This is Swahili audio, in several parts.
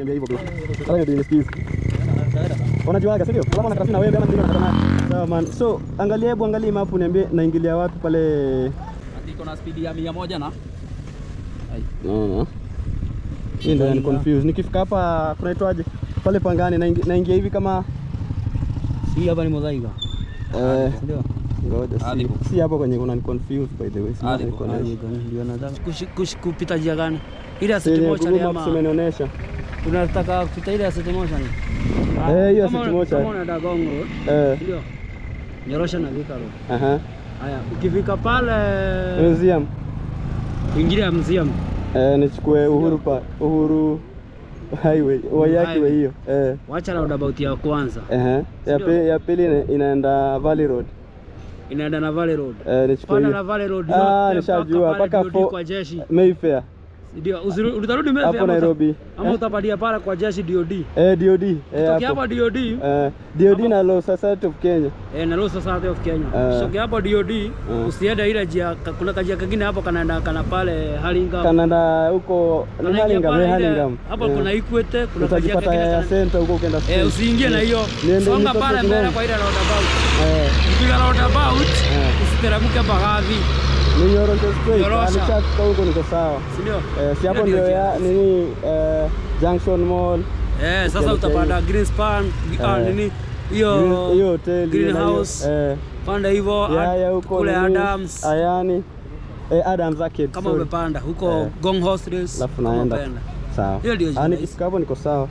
niambia hivyo bro. Kama ndio nisikize. Unajuaga sio? Kama unakata na wewe ama ndio unakata na. Sawa man. So angalia map niambie naingilia wapi pale. Iko na speed ya 100 na. No. Hii ndio ni confused. Nikifika hapa kunaitwaje? Pale Pangani naingia hivi kama si hapa ni Mozaika. Ndio. Ngoja si hapo kwenye kuna confused by the way. Ndio nataka kupita njia gani? Ile asset moja ni ama umeonyesha. Tunataka kupita ile asset moja ni. Hiyo asset moja. Kama unaenda Ngong Road. Ndio. Nyorosha na Vika Road. Aha. Haya, ukifika pale museum. Ingilia museum. Nichukue Uhuru highway. Wayaki hiyo. Wacha roundabout ya kwanza. Ya pili inaenda Valley Road. Inaenda na Valley Road. Nichukue na Valley Road. Nishajua paka kwa jeshi. Mayfair. Ndio, utarudi Mayfair hapo Nairobi. Ama utapadia pale kwa jeshi DOD. DOD. Kutoka hapo DOD. DOD na Law Society of Kenya. Na Law Society of Kenya. Kutoka hapo DOD, usiende ile njia, kuna kajia kingine hapo kana pale Halingam. Kanada huko Halingam. Hapo kuna Equity, kuna kajia kingine ya center huko ukienda. Usiingie na hiyo. Songa pale mbele kwa ile roundabout. Ukipiga roundabout, usiteremke Bagavi. Ni Nyoronjo straight, alichafika huko niko sawa. Si ndio? Si hapo ndio ya nini Junction Mall. Sasa utapanda Greenspan, nini hiyo hotel Greenhouse. Panda hivyo kule Adams. Ayani. Adams Arcade. Kama umepanda huko Ngong Hostels. Alafu naenda. Sawa. Hiyo ndio. Nikifika hapo niko sawa.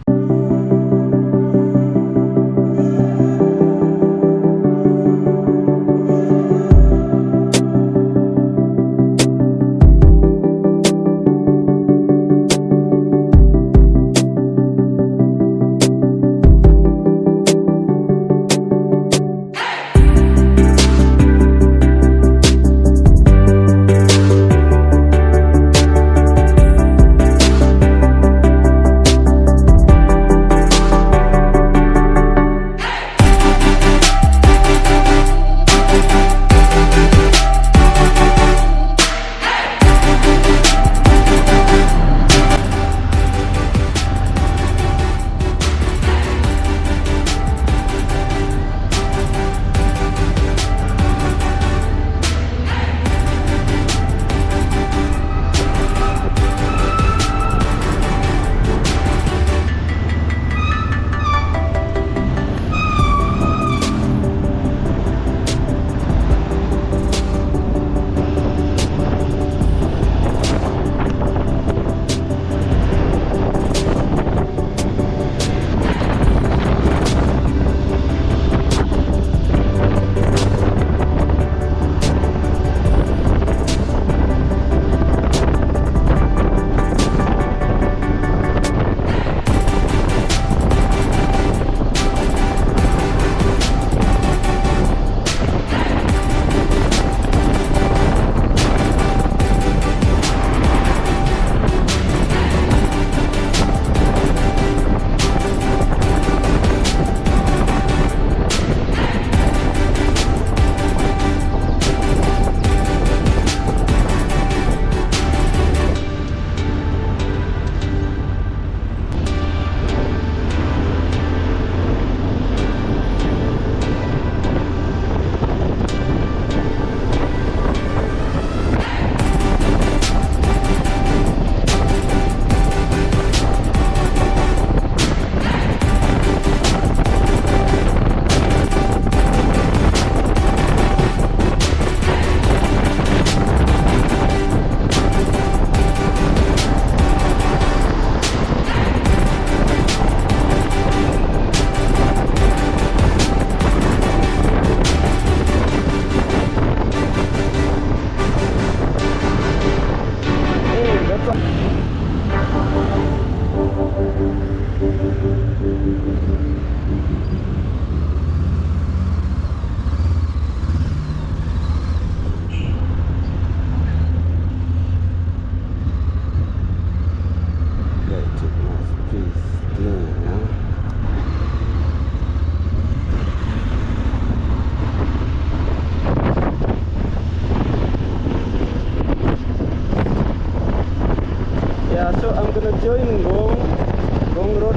join Ngong Road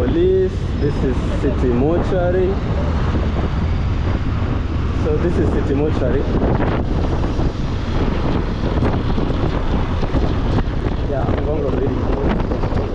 police. This is city mortuary. So this is city mortuary. Yeah, Ngong Road really.